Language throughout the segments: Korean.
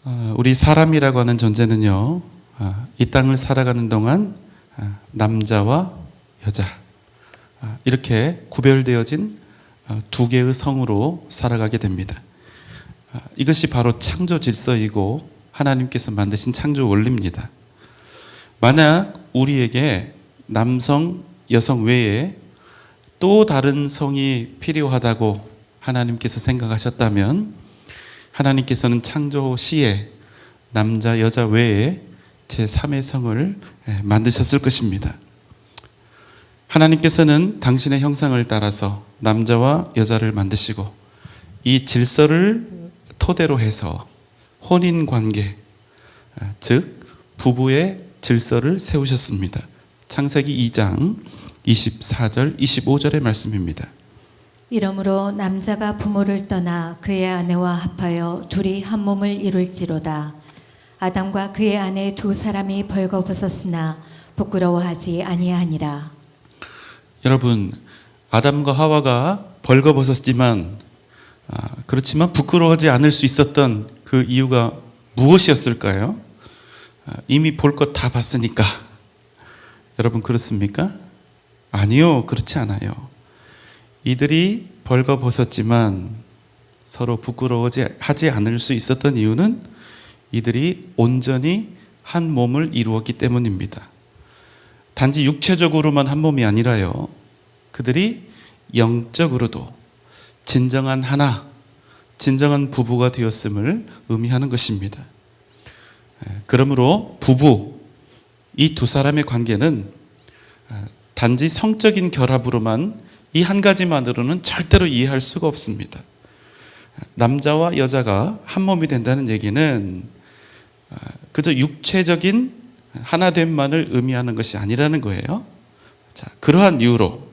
우리 사람이라고 하는 존재는요, 이 땅을 살아가는 동안 남자와 여자 이렇게 구별되어진 두 개의 성으로 살아가게 됩니다. 이것이 바로 창조 질서이고 하나님께서 만드신 창조 원리입니다. 만약 우리에게 남성, 여성 외에 또 다른 성이 필요하다고 하나님께서 생각하셨다면 하나님께서는 창조 시에 남자, 여자 외에 제3의 성을 만드셨을 것입니다. 하나님께서는 당신의 형상을 따라서 남자와 여자를 만드시고 이 질서를 토대로 해서 혼인관계, 즉 부부의 질서를 세우셨습니다. 창세기 2장 24절, 25절의 말씀입니다. 이러므로 남자가 부모를 떠나 그의 아내와 합하여 둘이 한 몸을 이룰지로다. 아담과 그의 아내 두 사람이 벌거벗었으나 부끄러워하지 아니하니라. 여러분, 아담과 하와가 벌거벗었지만 그렇지만 부끄러워하지 않을 수 있었던 그 이유가 무엇이었을까요? 이미 볼 것 다 봤으니까. 여러분 그렇습니까? 아니요, 그렇지 않아요. 이들이 벌거벗었지만 서로 부끄러워하지 않을 수 있었던 이유는 이들이 온전히 한 몸을 이루었기 때문입니다. 단지 육체적으로만 한 몸이 아니라요, 그들이 영적으로도 진정한 하나, 진정한 부부가 되었음을 의미하는 것입니다. 그러므로 부부, 이 두 사람의 관계는 단지 성적인 결합으로만, 이 한 가지만으로는 절대로 이해할 수가 없습니다. 남자와 여자가 한 몸이 된다는 얘기는 그저 육체적인 하나됨만을 의미하는 것이 아니라는 거예요. 자, 그러한 이유로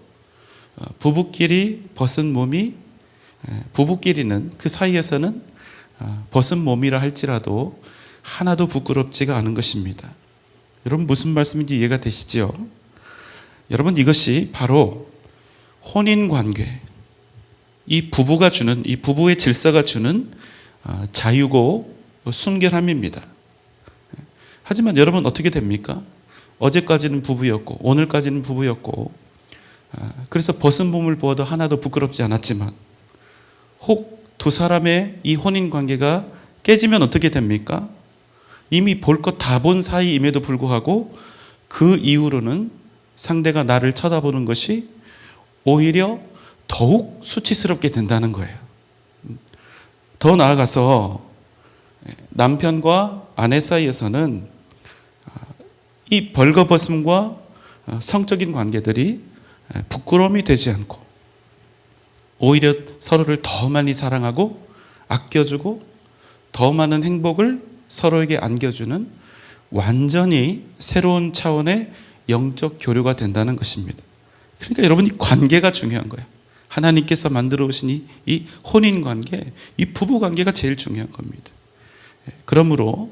부부끼리 벗은 몸이, 부부끼리는 그 사이에서는 벗은 몸이라 할지라도 하나도 부끄럽지가 않은 것입니다. 여러분 무슨 말씀인지 이해가 되시죠? 여러분 이것이 바로 혼인관계, 이 부부가 주는, 이 부부의 질서가 주는 자유고 순결함입니다. 하지만 여러분 어떻게 됩니까? 어제까지는 부부였고 오늘까지는 부부였고 그래서 벗은 몸을 보아도 하나도 부끄럽지 않았지만 혹 두 사람의 이 혼인관계가 깨지면 어떻게 됩니까? 이미 볼 것 다 본 사이임에도 불구하고 그 이후로는 상대가 나를 쳐다보는 것이 오히려 더욱 수치스럽게 된다는 거예요. 더 나아가서 남편과 아내 사이에서는 이 벌거벗음과 성적인 관계들이 부끄러움이 되지 않고 오히려 서로를 더 많이 사랑하고 아껴주고 더 많은 행복을 서로에게 안겨주는 완전히 새로운 차원의 영적 교류가 된다는 것입니다. 그러니까 여러분, 이 관계가 중요한 거예요. 하나님께서 만들어 오신 이 혼인관계, 이 부부관계가 제일 중요한 겁니다. 그러므로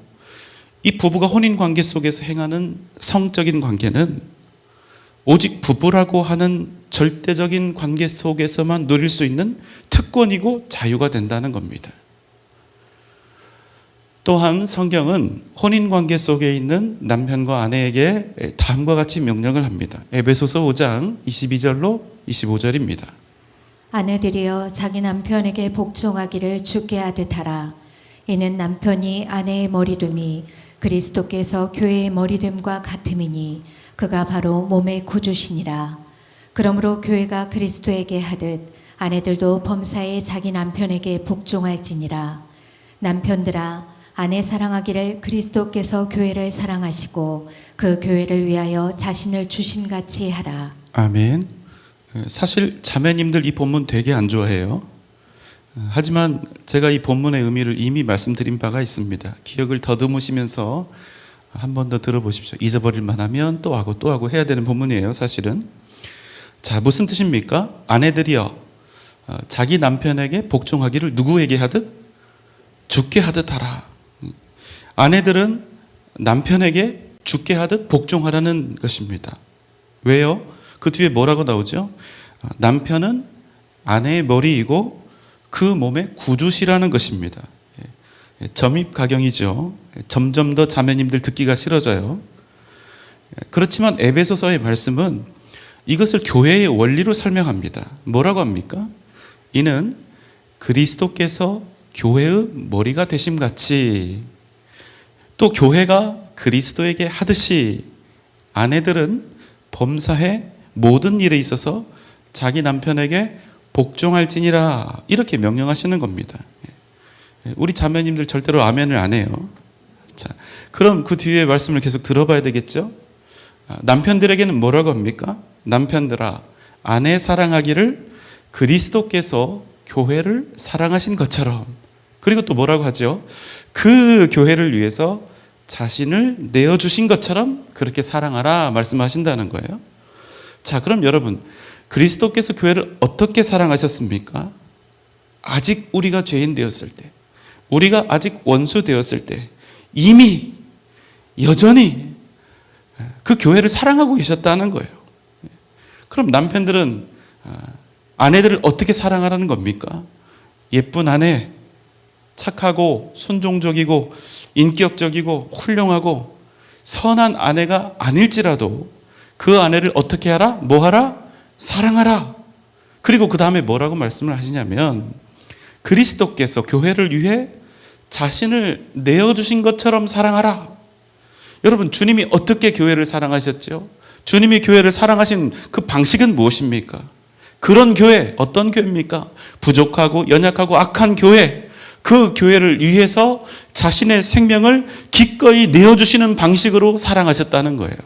이 부부가 혼인관계 속에서 행하는 성적인 관계는 오직 부부라고 하는 절대적인 관계 속에서만 누릴 수 있는 특권이고 자유가 된다는 겁니다. 또한 성경은 혼인관계 속에 있는 남편과 아내에게 다음과 같이 명령을 합니다. 에베소서 5장 22절로 25절입니다. 아내들이여 자기 남편에게 복종하기를 주께 하듯 하라. 이는 남편이 아내의 머리됨이 그리스도께서 교회의 머리됨과 같음이니 그가 바로 몸의 구주시니라. 그러므로 교회가 그리스도에게 하듯 아내들도 범사에 자기 남편에게 복종할지니라. 남편들아 아내 사랑하기를 그리스도께서 교회를 사랑하시고 그 교회를 위하여 자신을 주심같이 하라. 아멘. 사실 자매님들 이 본문 되게 안 좋아해요. 하지만 제가 이 본문의 의미를 이미 말씀드린 바가 있습니다. 기억을 더듬으시면서 한 번 더 들어보십시오. 잊어버릴 만하면 또 하고 또 하고 해야 되는 본문이에요, 사실은. 자, 무슨 뜻입니까? 아내들이여 자기 남편에게 복종하기를 누구에게 하듯? 주께 하듯 하라. 아내들은 남편에게 주께 하듯 복종하라는 것입니다. 왜요? 그 뒤에 뭐라고 나오죠? 남편은 아내의 머리이고 그 몸의 구주시라는 것입니다. 점입가경이죠. 점점 더 자매님들 듣기가 싫어져요. 그렇지만 에베소서의 말씀은 이것을 교회의 원리로 설명합니다. 뭐라고 합니까? 이는 그리스도께서 교회의 머리가 되심같이 또 교회가 그리스도에게 하듯이 아내들은 범사의 모든 일에 있어서 자기 남편에게 복종할지니라 이렇게 명령하시는 겁니다. 우리 자매님들 절대로 아멘을 안 해요. 자, 그럼 그 뒤에 말씀을 계속 들어봐야 되겠죠? 남편들에게는 뭐라고 합니까? 남편들아, 아내 사랑하기를 그리스도께서 교회를 사랑하신 것처럼. 그리고 또 뭐라고 하죠? 그 교회를 위해서 자신을 내어주신 것처럼 그렇게 사랑하라 말씀하신다는 거예요. 자, 그럼 여러분, 그리스도께서 교회를 어떻게 사랑하셨습니까? 아직 우리가 죄인 되었을 때, 우리가 아직 원수 되었을 때 이미 여전히 그 교회를 사랑하고 계셨다는 거예요. 그럼 남편들은 아내들을 어떻게 사랑하라는 겁니까? 예쁜 아내, 착하고 순종적이고 인격적이고 훌륭하고 선한 아내가 아닐지라도 그 아내를 어떻게 하라? 뭐 하라? 사랑하라. 그리고 그 다음에 뭐라고 말씀을 하시냐면 그리스도께서 교회를 위해 자신을 내어주신 것처럼 사랑하라. 여러분, 주님이 어떻게 교회를 사랑하셨죠? 주님이 교회를 사랑하신 그 방식은 무엇입니까? 그런 교회, 어떤 교회입니까? 부족하고 연약하고 악한 교회, 그 교회를 위해서 자신의 생명을 기꺼이 내어주시는 방식으로 사랑하셨다는 거예요.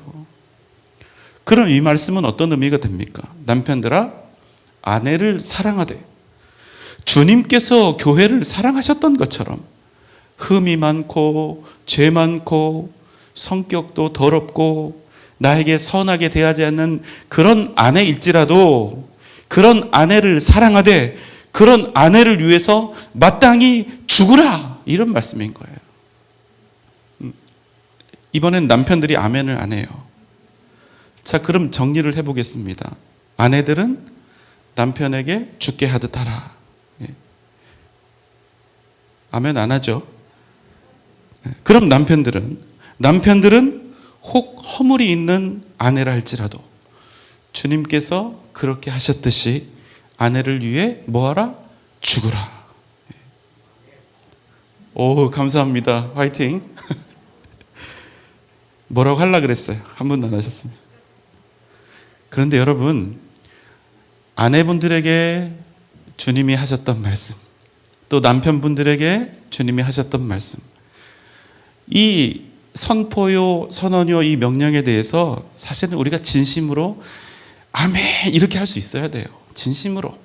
그럼 이 말씀은 어떤 의미가 됩니까? 남편들아, 아내를 사랑하되 주님께서 교회를 사랑하셨던 것처럼 흠이 많고 죄 많고 성격도 더럽고 나에게 선하게 대하지 않는 그런 아내일지라도 그런 아내를 사랑하되 그런 아내를 위해서 마땅히 죽으라, 이런 말씀인 거예요. 이번엔 남편들이 아멘을 안 해요. 자, 그럼 정리를 해보겠습니다. 아내들은 남편에게 죽게 하듯 하라. 아멘 안 하죠? 그럼 남편들은 혹 허물이 있는 아내라 할지라도 주님께서 그렇게 하셨듯이 아내를 위해 뭐하라? 죽으라. 오, 감사합니다. 화이팅. 뭐라고 하려고 그랬어요? 한 분도 안 하셨습니다. 그런데 여러분, 아내분들에게 주님이 하셨던 말씀, 또 남편분들에게 주님이 하셨던 말씀, 이 선포요, 선언요, 이 명령에 대해서 사실은 우리가 진심으로 아멘 이렇게 할 수 있어야 돼요. 진심으로.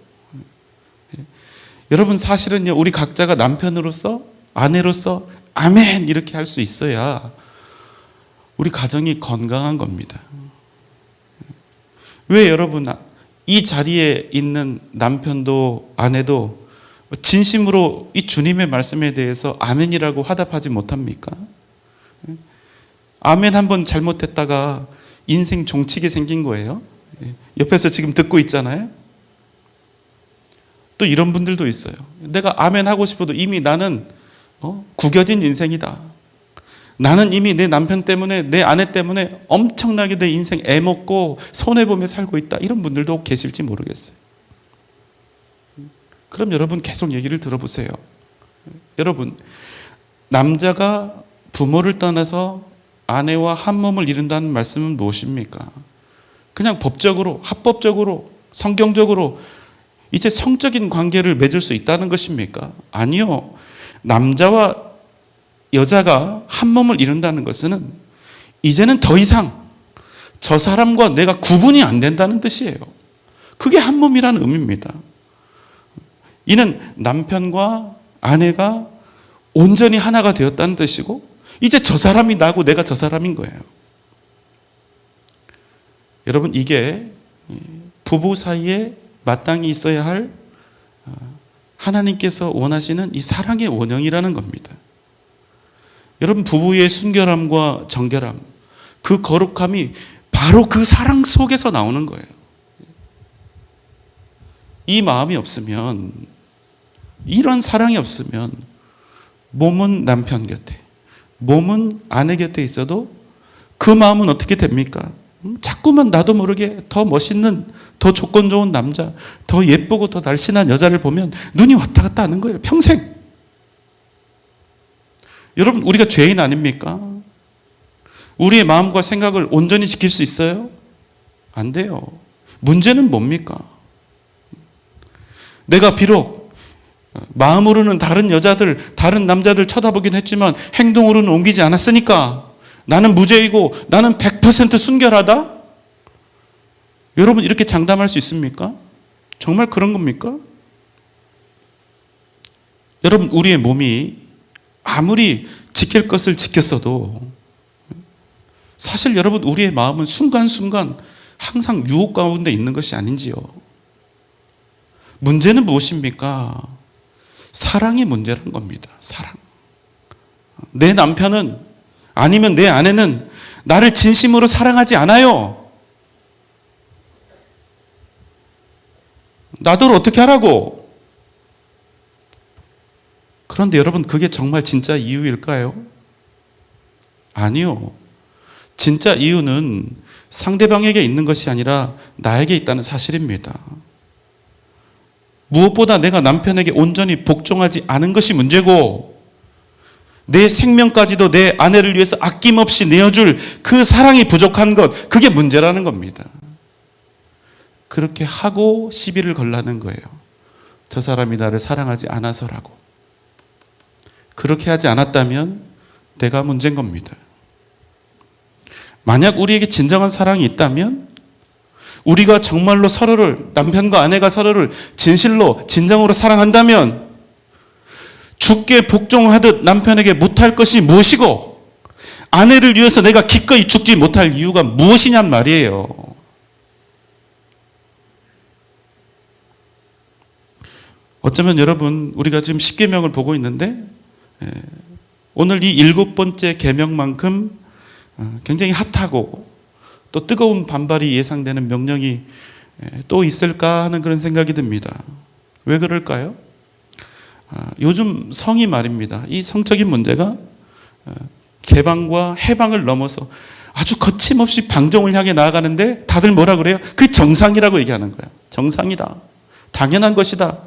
여러분, 사실은요, 우리 각자가 남편으로서 아내로서 아멘 이렇게 할 수 있어야 우리 가정이 건강한 겁니다. 왜 여러분, 이 자리에 있는 남편도 아내도 진심으로 이 주님의 말씀에 대해서 아멘이라고 화답하지 못합니까? 아멘 한번 잘못했다가 인생 종치게 생긴 거예요. 옆에서 지금 듣고 있잖아요. 또 이런 분들도 있어요. 내가 아멘 하고 싶어도 이미 나는 구겨진 인생이다. 나는 이미 내 남편 때문에, 내 아내 때문에 엄청나게 내 인생 애먹고 손해보며 살고 있다. 이런 분들도 계실지 모르겠어요. 그럼 여러분 계속 얘기를 들어보세요. 여러분, 남자가 부모를 떠나서 아내와 한 몸을 이룬다는 말씀은 무엇입니까? 그냥 법적으로, 합법적으로, 성경적으로 이제 성적인 관계를 맺을 수 있다는 것입니까? 아니요. 남자와 여자가 한 몸을 이룬다는 것은 이제는 더 이상 저 사람과 내가 구분이 안 된다는 뜻이에요. 그게 한 몸이라는 의미입니다. 이는 남편과 아내가 온전히 하나가 되었다는 뜻이고 이제 저 사람이 나고 내가 저 사람인 거예요. 여러분, 이게 부부 사이에 마땅히 있어야 할 하나님께서 원하시는 이 사랑의 원형이라는 겁니다. 여러분, 부부의 순결함과 정결함, 그 거룩함이 바로 그 사랑 속에서 나오는 거예요. 이 마음이 없으면, 이런 사랑이 없으면 몸은 남편 곁에, 몸은 아내 곁에 있어도 그 마음은 어떻게 됩니까? 자꾸만 나도 모르게 더 멋있는, 더 조건 좋은 남자, 더 예쁘고 더 날씬한 여자를 보면 눈이 왔다 갔다 하는 거예요. 평생. 여러분, 우리가 죄인 아닙니까? 우리의 마음과 생각을 온전히 지킬 수 있어요? 안 돼요. 문제는 뭡니까? 내가 비록 마음으로는 다른 여자들, 다른 남자들 쳐다보긴 했지만 행동으로는 옮기지 않았으니까 나는 무죄이고 나는 100% 순결하다? 여러분, 이렇게 장담할 수 있습니까? 정말 그런 겁니까? 여러분, 우리의 몸이 아무리 지킬 것을 지켰어도 사실 여러분, 우리의 마음은 순간순간 항상 유혹 가운데 있는 것이 아닌지요. 문제는 무엇입니까? 사랑이 문제란 겁니다. 사랑. 내 남편은, 아니면 내 아내는 나를 진심으로 사랑하지 않아요. 나를 어떻게 하라고? 그런데 여러분, 그게 정말 진짜 이유일까요? 아니요. 진짜 이유는 상대방에게 있는 것이 아니라 나에게 있다는 사실입니다. 무엇보다 내가 남편에게 온전히 복종하지 않은 것이 문제고, 내 생명까지도 내 아내를 위해서 아낌없이 내어줄 그 사랑이 부족한 것, 그게 문제라는 겁니다. 그렇게 하고 시비를 걸라는 거예요. 저 사람이 나를 사랑하지 않아서라고. 그렇게 하지 않았다면 내가 문제인 겁니다. 만약 우리에게 진정한 사랑이 있다면, 우리가 정말로 서로를, 남편과 아내가 서로를 진실로 진정으로 사랑한다면 죽게 복종하듯 남편에게 못할 것이 무엇이고, 아내를 위해서 내가 기꺼이 죽지 못할 이유가 무엇이냔 말이에요. 어쩌면 여러분, 우리가 지금 10계명을 보고 있는데 오늘 이 7번째 계명만큼 굉장히 핫하고 또 뜨거운 반발이 예상되는 명령이 또 있을까 하는 그런 생각이 듭니다. 왜 그럴까요? 요즘 성이 말입니다. 이 성적인 문제가 개방과 해방을 넘어서 아주 거침없이 방종을 향해 나아가는데 다들 뭐라 그래요? 그 정상이라고 얘기하는 거예요. 정상이다. 당연한 것이다.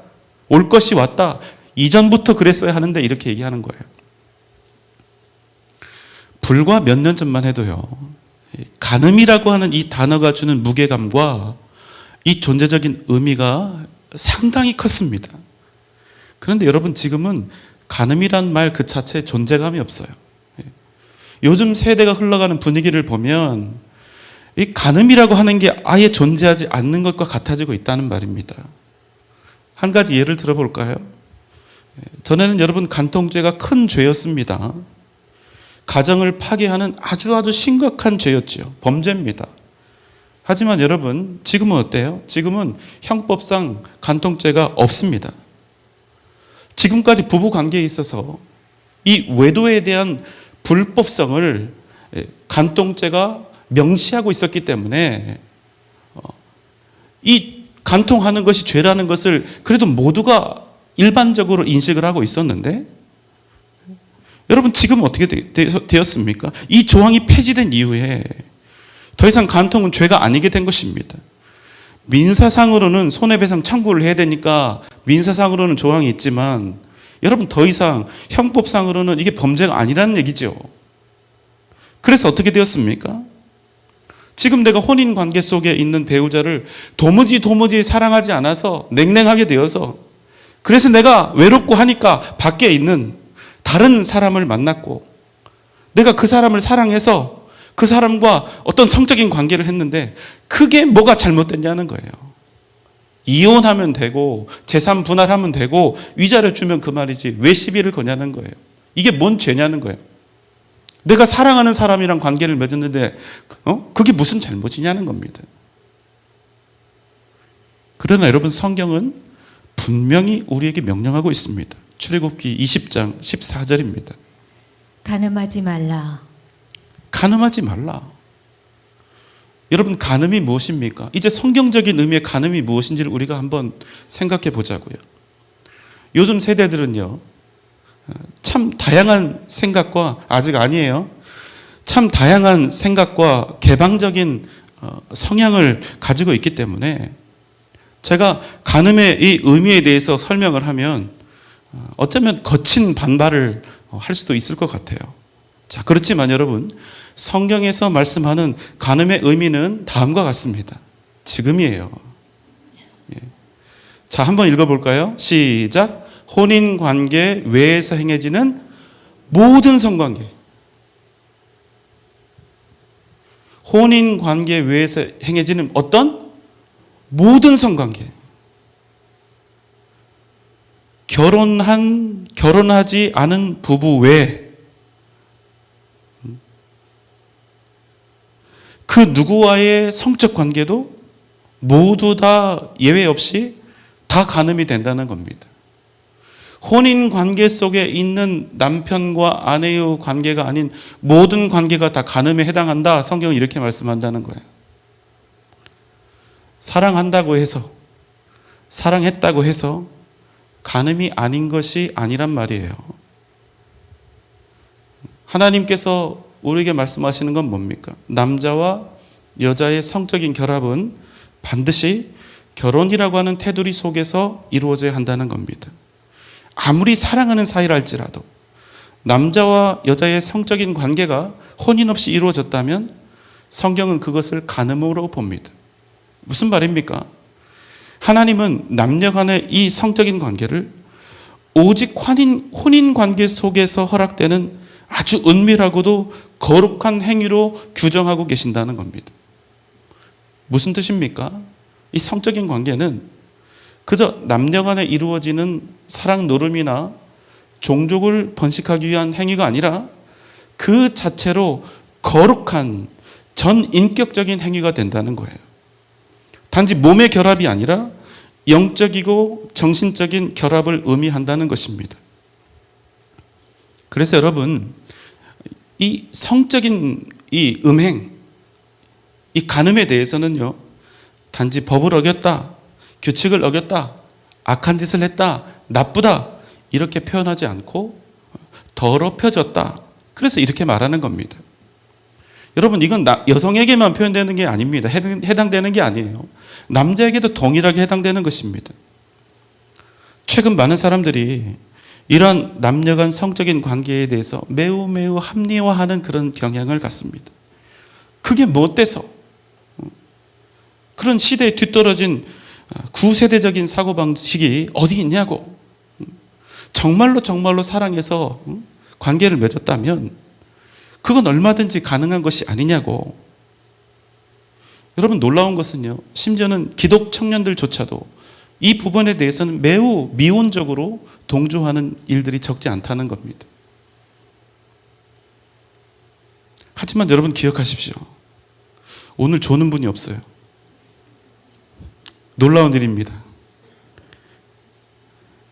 올 것이 왔다. 이전부터 그랬어야 하는데 이렇게 얘기하는 거예요. 불과 몇 년 전만 해도요, 간음이라고 하는 이 단어가 주는 무게감과 이 존재적인 의미가 상당히 컸습니다. 그런데 여러분, 지금은 간음이란 말 그 자체에 존재감이 없어요. 요즘 세대가 흘러가는 분위기를 보면 이 간음이라고 하는 게 아예 존재하지 않는 것과 같아지고 있다는 말입니다. 한 가지 예를 들어볼까요? 전에는 여러분, 간통죄가 큰 죄였습니다. 가정을 파괴하는 아주 심각한 죄였죠. 범죄입니다. 하지만 여러분, 지금은 어때요? 지금은 형법상 간통죄가 없습니다. 지금까지 부부 관계에 있어서 이 외도에 대한 불법성을 간통죄가 명시하고 있었기 때문에 이 간통하는 것이 죄라는 것을 그래도 모두가 일반적으로 인식을 하고 있었는데, 여러분, 지금은 어떻게 되었습니까? 이 조항이 폐지된 이후에 더 이상 간통은 죄가 아니게 된 것입니다. 민사상으로는 손해배상 청구를 해야 되니까 민사상으로는 조항이 있지만, 여러분, 더 이상 형법상으로는 이게 범죄가 아니라는 얘기죠. 그래서 어떻게 되었습니까? 지금 내가 혼인관계 속에 있는 배우자를 도무지 사랑하지 않아서 냉랭하게 되어서, 그래서 내가 외롭고 하니까 밖에 있는 다른 사람을 만났고, 내가 그 사람을 사랑해서 그 사람과 어떤 성적인 관계를 했는데 그게 뭐가 잘못됐냐는 거예요. 이혼하면 되고 재산 분할하면 되고 위자료 주면 그만이지 왜 시비를 거냐는 거예요. 이게 뭔 죄냐는 거예요. 내가 사랑하는 사람이랑 관계를 맺었는데 그게 무슨 잘못이냐는 겁니다. 그러나 여러분, 성경은 분명히 우리에게 명령하고 있습니다. 출애굽기 20장 14절입니다. 간음하지 말라. 간음하지 말라. 여러분, 간음이 무엇입니까? 이제 성경적인 의미의 간음이 무엇인지를 우리가 한번 생각해 보자고요. 요즘 세대들은요, 참 다양한 생각과, 아직 아니에요, 참 다양한 생각과 개방적인 성향을 가지고 있기 때문에 제가 간음의 이 의미에 대해서 설명을 하면 어쩌면 거친 반발을 할 수도 있을 것 같아요. 자, 그렇지만 여러분, 성경에서 말씀하는 간음의 의미는 다음과 같습니다. 지금이에요. 예. 자, 한번 읽어볼까요? 시작. 혼인관계 외에서 행해지는 모든 성관계. 혼인관계 외에서 행해지는 어떤? 모든 성관계. 결혼하지 않은 부부 외에 그 누구와의 성적 관계도 모두 다 예외 없이 다 간음이 된다는 겁니다. 혼인 관계 속에 있는 남편과 아내의 관계가 아닌 모든 관계가 다 간음에 해당한다. 성경은 이렇게 말씀한다는 거예요. 사랑한다고 해서, 사랑했다고 해서 간음이 아닌 것이 아니란 말이에요. 하나님께서 우리에게 말씀하시는 건 뭡니까? 남자와 여자의 성적인 결합은 반드시 결혼이라고 하는 테두리 속에서 이루어져야 한다는 겁니다. 아무리 사랑하는 사이라 할지라도 남자와 여자의 성적인 관계가 혼인 없이 이루어졌다면 성경은 그것을 간음으로 봅니다. 무슨 말입니까? 하나님은 남녀 간의 이 성적인 관계를 오직 혼인 관계 속에서 허락되는 아주 은밀하고도 거룩한 행위로 규정하고 계신다는 겁니다. 무슨 뜻입니까? 이 성적인 관계는 그저 남녀 간에 이루어지는 사랑 노름이나 종족을 번식하기 위한 행위가 아니라 그 자체로 거룩한 전인격적인 행위가 된다는 거예요. 단지 몸의 결합이 아니라 영적이고 정신적인 결합을 의미한다는 것입니다. 그래서 여러분, 이 성적인 이 음행, 이 간음에 대해서는요, 단지 법을 어겼다, 규칙을 어겼다, 악한 짓을 했다, 나쁘다 이렇게 표현하지 않고 더럽혀졌다. 그래서 이렇게 말하는 겁니다. 여러분, 이건 여성에게만 표현되는 게 아닙니다. 해당되는 게 아니에요. 남자에게도 동일하게 해당되는 것입니다. 최근 많은 사람들이 이런 남녀 간 성적인 관계에 대해서 매우 합리화하는 그런 경향을 갖습니다. 그게 뭐 어때서? 그런 시대에 뒤떨어진 구세대적인 사고방식이 어디 있냐고. 정말로 사랑해서 관계를 맺었다면 그건 얼마든지 가능한 것이 아니냐고. 여러분, 놀라운 것은요, 심지어는 기독 청년들조차도 이 부분에 대해서는 매우 미온적으로 동조하는 일들이 적지 않다는 겁니다. 하지만 여러분 기억하십시오. 오늘 조는 분이 없어요. 놀라운 일입니다.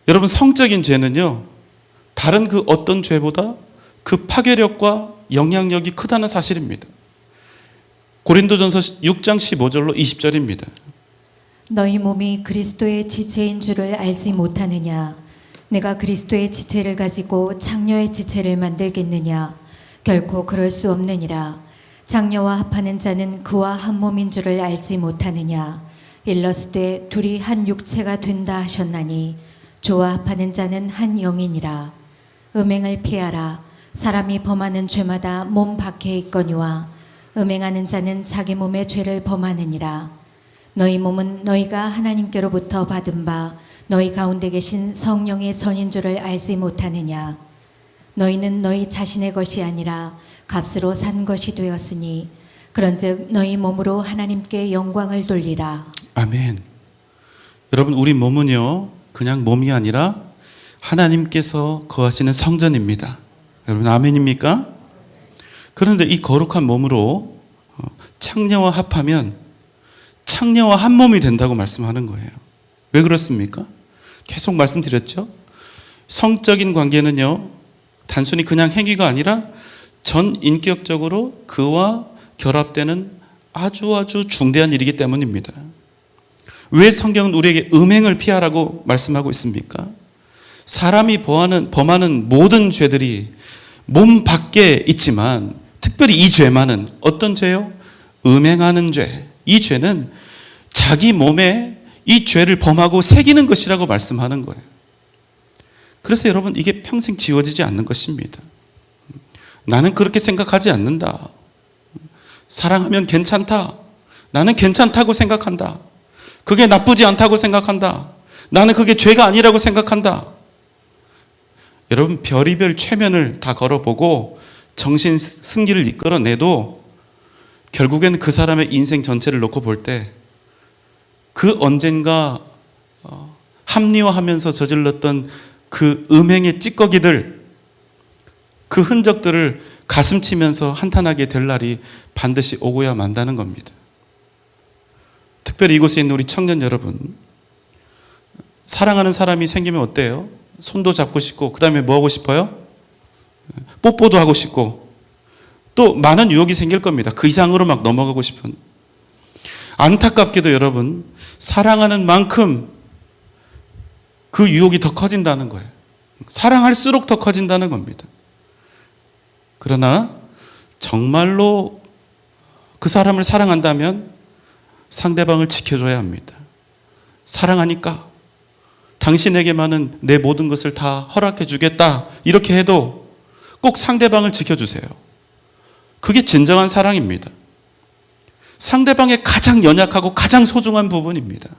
여러분, 성적인 죄는요, 다른 그 어떤 죄보다 그 파괴력과 영향력이 크다는 사실입니다. 고린도전서 6장 15절로 20절입니다. 너희 몸이 그리스도의 지체인 줄을 알지 못하느냐? 내가 그리스도의 지체를 가지고 장녀의 지체를 만들겠느냐? 결코 그럴 수 없느니라. 장녀와 합하는 자는 그와 한 몸인 줄을 알지 못하느냐? 일러스되 둘이 한 육체가 된다 하셨나니 조와 합하는 자는 한 영이니라. 음행을 피하라. 사람이 범하는 죄마다 몸 밖에 있거니와 음행하는 자는 자기 몸의 죄를 범하느니라. 너희 몸은 너희가 하나님께로부터 받은 바 너희 가운데 계신 성령의 전인 줄을 알지 못하느냐? 너희는 너희 자신의 것이 아니라 값으로 산 것이 되었으니 그런즉 너희 몸으로 하나님께 영광을 돌리라. 아멘. 여러분, 우리 몸은요, 그냥 몸이 아니라 하나님께서 거하시는 성전입니다. 여러분, 아멘입니까? 그런데 이 거룩한 몸으로 창녀와 합하면 창녀와 한 몸이 된다고 말씀하는 거예요. 왜 그렇습니까? 계속 말씀드렸죠. 성적인 관계는요, 단순히 그냥 행위가 아니라 전 인격적으로 그와 결합되는 아주 중대한 일이기 때문입니다. 왜 성경은 우리에게 음행을 피하라고 말씀하고 있습니까? 사람이 범하는 모든 죄들이 몸 밖에 있지만 특별히 이 죄만은 어떤 죄요? 음행하는 죄. 이 죄는 자기 몸에 이 죄를 범하고 새기는 것이라고 말씀하는 거예요. 그래서 여러분, 이게 평생 지워지지 않는 것입니다. 나는 그렇게 생각하지 않는다. 사랑하면 괜찮다. 나는 괜찮다고 생각한다. 그게 나쁘지 않다고 생각한다. 나는 그게 죄가 아니라고 생각한다. 여러분, 별의별 최면을 다 걸어보고 정신 승리를 이끌어내도 결국에는 그 사람의 인생 전체를 놓고 볼 때 그 언젠가 합리화하면서 저질렀던 그 음행의 찌꺼기들, 그 흔적들을 가슴 치면서 한탄하게 될 날이 반드시 오고야 만다는 겁니다. 특별히 이곳에 있는 우리 청년 여러분, 사랑하는 사람이 생기면 어때요? 손도 잡고 싶고, 그 다음에 뭐 하고 싶어요? 뽀뽀도 하고 싶고, 또 많은 유혹이 생길 겁니다. 그 이상으로 막 넘어가고 싶은. 안타깝게도 여러분, 사랑하는 만큼 그 유혹이 더 커진다는 거예요. 사랑할수록 더 커진다는 겁니다. 그러나 정말로 그 사람을 사랑한다면 상대방을 지켜줘야 합니다. 사랑하니까 당신에게만은 내 모든 것을 다 허락해 주겠다, 이렇게 해도 꼭 상대방을 지켜주세요. 그게 진정한 사랑입니다. 상대방의 가장 연약하고 가장 소중한 부분입니다.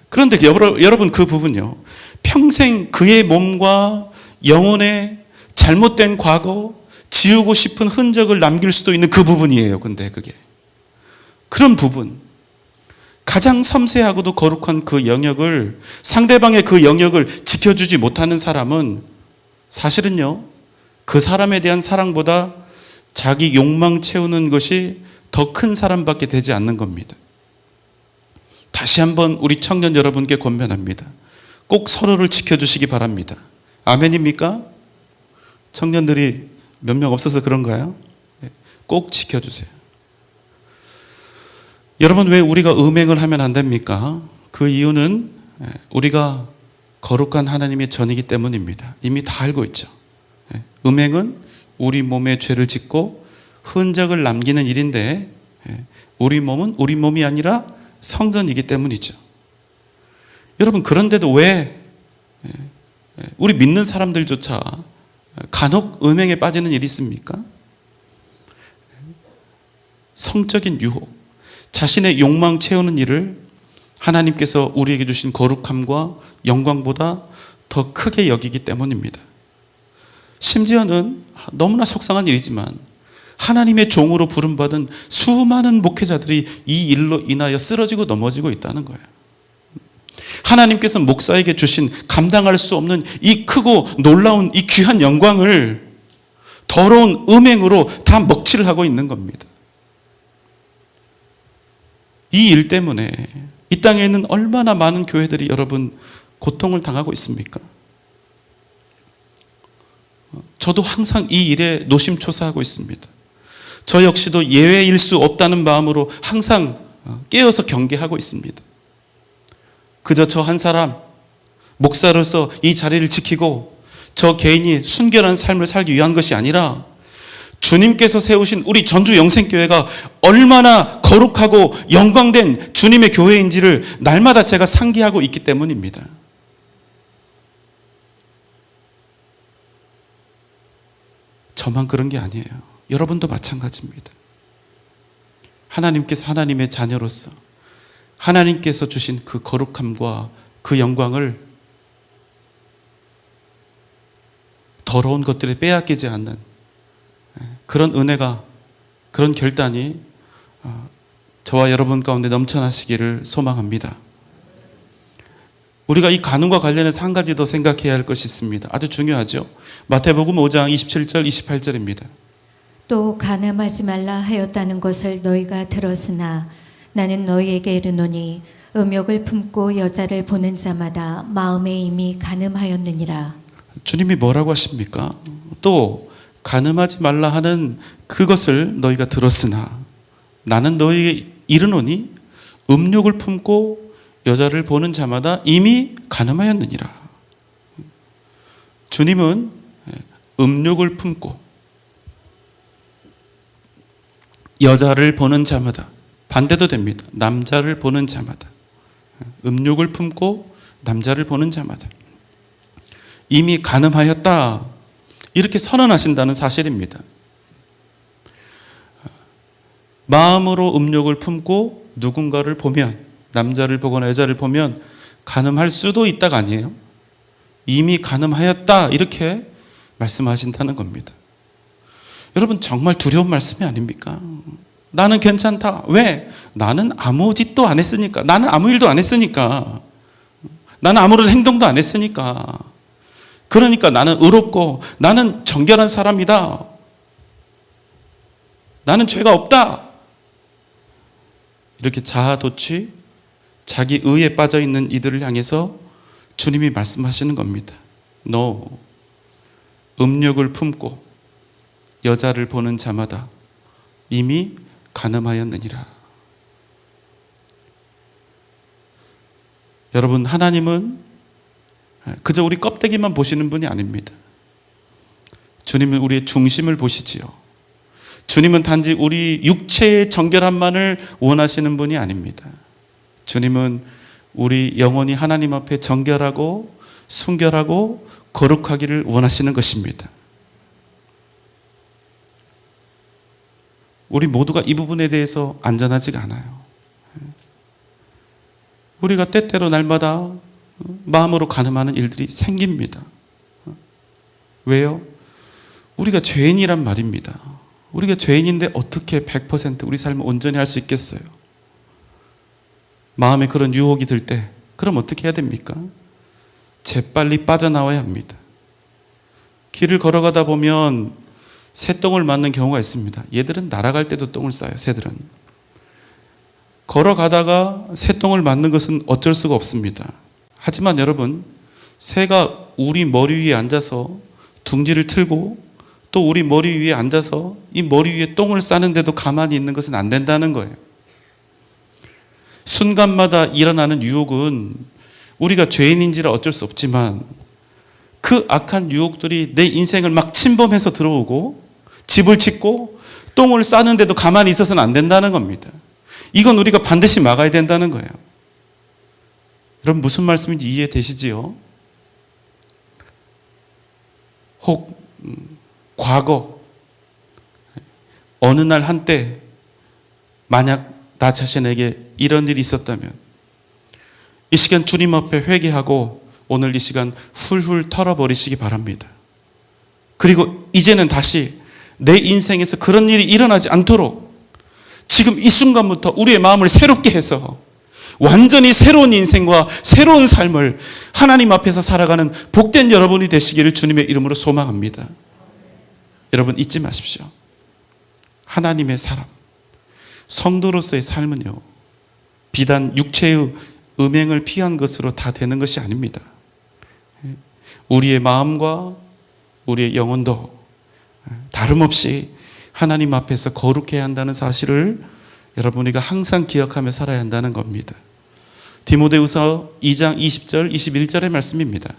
그런데 여러분, 그 부분요, 평생 그의 몸과 영혼의 잘못된 과거, 지우고 싶은 흔적을 남길 수도 있는 그 부분이에요. 근데 그게 그런 부분, 가장 섬세하고도 거룩한 그 영역을, 상대방의 그 영역을 지켜주지 못하는 사람은 사실은요, 그 사람에 대한 사랑보다 자기 욕망 채우는 것이 더 큰 사람밖에 되지 않는 겁니다. 다시 한번 우리 청년 여러분께 권면합니다. 꼭 서로를 지켜주시기 바랍니다. 아멘입니까? 청년들이 몇 명 없어서 그런가요? 꼭 지켜주세요. 여러분, 왜 우리가 음행을 하면 안 됩니까? 그 이유는 우리가 거룩한 하나님의 전이기 때문입니다. 이미 다 알고 있죠. 음행은 우리 몸에 죄를 짓고 흔적을 남기는 일인데, 우리 몸은 우리 몸이 아니라 성전이기 때문이죠. 여러분, 그런데도 왜 우리 믿는 사람들조차 간혹 음행에 빠지는 일이 있습니까? 성적인 유혹, 자신의 욕망 채우는 일을 하나님께서 우리에게 주신 거룩함과 영광보다 더 크게 여기기 때문입니다. 심지어는 너무나 속상한 일이지만 하나님의 종으로 부름받은 수많은 목회자들이 이 일로 인하여 쓰러지고 넘어지고 있다는 거예요. 하나님께서 목사에게 주신 감당할 수 없는 이 크고 놀라운 이 귀한 영광을 더러운 음행으로 다 먹칠을 하고 있는 겁니다. 이 일 때문에 이 땅에 있는 얼마나 많은 교회들이 여러분 고통을 당하고 있습니까? 저도 항상 이 일에 노심초사하고 있습니다. 저 역시도 예외일 수 없다는 마음으로 항상 깨어서 경계하고 있습니다. 그저 저 한 사람, 목사로서 이 자리를 지키고 저 개인이 순결한 삶을 살기 위한 것이 아니라 주님께서 세우신 우리 전주 영생교회가 얼마나 거룩하고 영광된 주님의 교회인지를 날마다 제가 상기하고 있기 때문입니다. 저만 그런 게 아니에요. 여러분도 마찬가지입니다. 하나님께서 하나님의 자녀로서 하나님께서 주신 그 거룩함과 그 영광을 더러운 것들에 빼앗기지 않는 그런 은혜가, 그런 결단이 저와 여러분 가운데 넘쳐나시기를 소망합니다. 우리가 이 간음과 관련해서 한 가지 더 생각해야 할 것이 있습니다. 아주 중요하죠. 마태복음 5장 27절 28절입니다. 또 간음하지 말라 하였다는 것을 너희가 들었으나 나는 너희에게 이르노니 음욕을 품고 여자를 보는 자마다 마음에 이미 간음하였느니라. 주님이 뭐라고 하십니까? 또 간음하지 말라 하는 그것을 너희가 들었으나 나는 너희에게 이르노니 음욕을 품고 여자를 보는 자마다 이미 간음하였느니라. 주님은 음욕을 품고 여자를 보는 자마다, 반대도 됩니다. 남자를 보는 자마다, 음욕을 품고 남자를 보는 자마다 이미 간음하였다, 이렇게 선언하신다는 사실입니다. 마음으로 음욕을 품고 누군가를 보면, 남자를 보거나 여자를 보면 간음할 수도 있다가 아니에요. 이미 간음하였다, 이렇게 말씀하신다는 겁니다. 여러분, 정말 두려운 말씀이 아닙니까? 나는 괜찮다. 왜? 나는 아무 짓도 안 했으니까. 나는 아무 일도 안 했으니까. 나는 아무런 행동도 안 했으니까. 그러니까 나는 의롭고 나는 정결한 사람이다. 나는 죄가 없다. 이렇게 자아도취, 자기 의에 빠져 있는 이들을 향해서 주님이 말씀하시는 겁니다. 너 음욕을 품고 여자를 보는 자마다 이미 간음하였느니라. 여러분, 하나님은 그저 우리 껍데기만 보시는 분이 아닙니다. 주님은 우리의 중심을 보시지요. 주님은 단지 우리 육체의 정결함만을 원하시는 분이 아닙니다. 주님은 우리 영혼이 하나님 앞에 정결하고 순결하고 거룩하기를 원하시는 것입니다. 우리 모두가 이 부분에 대해서 안전하지가 않아요. 우리가 때때로 날마다 마음으로 간음하는 일들이 생깁니다. 왜요? 우리가 죄인이란 말입니다. 우리가 죄인인데 어떻게 100% 우리 삶을 온전히 할 수 있겠어요? 마음에 그런 유혹이 들 때 그럼 어떻게 해야 됩니까? 재빨리 빠져나와야 합니다. 길을 걸어가다 보면 새똥을 맞는 경우가 있습니다. 얘들은 날아갈 때도 똥을 싸요. 새들은. 걸어가다가 새똥을 맞는 것은 어쩔 수가 없습니다. 하지만 여러분, 새가 우리 머리 위에 앉아서 둥지를 틀고 또 우리 머리 위에 앉아서 이 머리 위에 똥을 싸는데도 가만히 있는 것은 안 된다는 거예요. 순간마다 일어나는 유혹은 우리가 죄인인지라 어쩔 수 없지만 그 악한 유혹들이 내 인생을 막 침범해서 들어오고 집을 짓고 똥을 싸는데도 가만히 있어서는 안 된다는 겁니다. 이건 우리가 반드시 막아야 된다는 거예요. 여러분, 무슨 말씀인지 이해되시지요? 혹 과거 어느 날 한때 만약 나 자신에게 이런 일이 있었다면 이 시간 주님 앞에 회개하고 오늘 이 시간 훌훌 털어버리시기 바랍니다. 그리고 이제는 다시 내 인생에서 그런 일이 일어나지 않도록 지금 이 순간부터 우리의 마음을 새롭게 해서 완전히 새로운 인생과 새로운 삶을 하나님 앞에서 살아가는 복된 여러분이 되시기를 주님의 이름으로 소망합니다. 여러분, 잊지 마십시오. 하나님의 사람, 성도로서의 삶은요, 비단 육체의 음행을 피한 것으로 다 되는 것이 아닙니다. 우리의 마음과 우리의 영혼도 다름없이 하나님 앞에서 거룩해야 한다는 사실을 여러분이가 항상 기억하며 살아야 한다는 겁니다. 디모데후서 2장 20절 21절의 말씀입니다.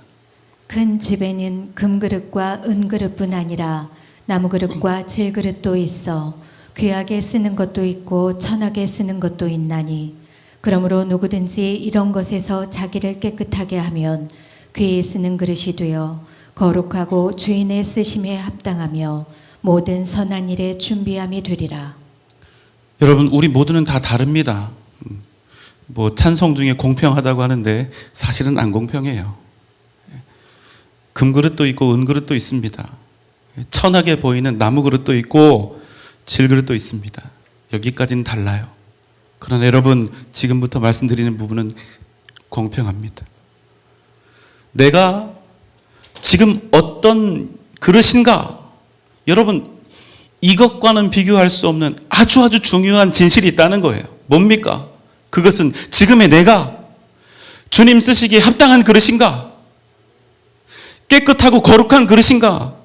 큰 집에는 금그릇과 은그릇뿐 아니라 나무그릇과 질그릇도 있어 귀하게 쓰는 것도 있고 천하게 쓰는 것도 있나니 그러므로 누구든지 이런 것에서 자기를 깨끗하게 하면 귀에 쓰는 그릇이 되어 거룩하고 주인의 쓰심에 합당하며 모든 선한 일에 준비함이 되리라. 여러분, 우리 모두는 다 다릅니다. 찬송 중에 공평하다고 하는데 사실은 안 공평해요. 금그릇도 있고 은그릇도 있습니다. 천하게 보이는 나무그릇도 있고 질그릇도 있습니다. 여기까지는 달라요. 그러나 여러분, 지금부터 말씀드리는 부분은 공평합니다. 내가 지금 어떤 그릇인가? 여러분, 이것과는 비교할 수 없는 아주 중요한 진실이 있다는 거예요. 뭡니까? 그것은 지금의 내가 주님 쓰시기에 합당한 그릇인가? 깨끗하고 거룩한 그릇인가?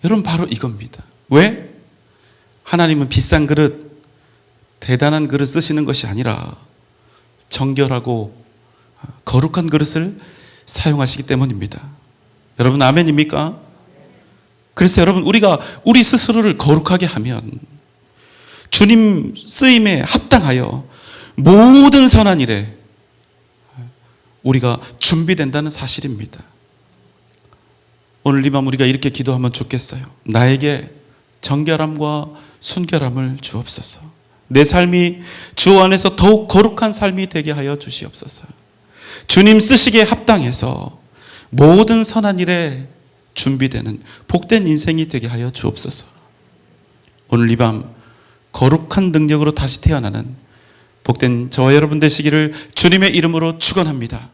여러분, 바로 이겁니다. 왜? 하나님은 비싼 그릇, 대단한 그릇 쓰시는 것이 아니라 정결하고 거룩한 그릇을 사용하시기 때문입니다. 여러분 아멘입니까? 그래서 여러분 우리가 우리 스스로를 거룩하게 하면 주님 쓰임에 합당하여 모든 선한 일에 우리가 준비된다는 사실입니다. 오늘 이 밤 우리가 이렇게 기도하면 좋겠어요. 나에게 정결함과 순결함을 주옵소서. 내 삶이 주 안에서 더욱 거룩한 삶이 되게 하여 주시옵소서. 주님 쓰시기에 합당해서 모든 선한 일에 준비되는 복된 인생이 되게 하여 주옵소서. 오늘 이 밤 거룩한 능력으로 다시 태어나는 복된 저와 여러분 되시기를 주님의 이름으로 축원합니다.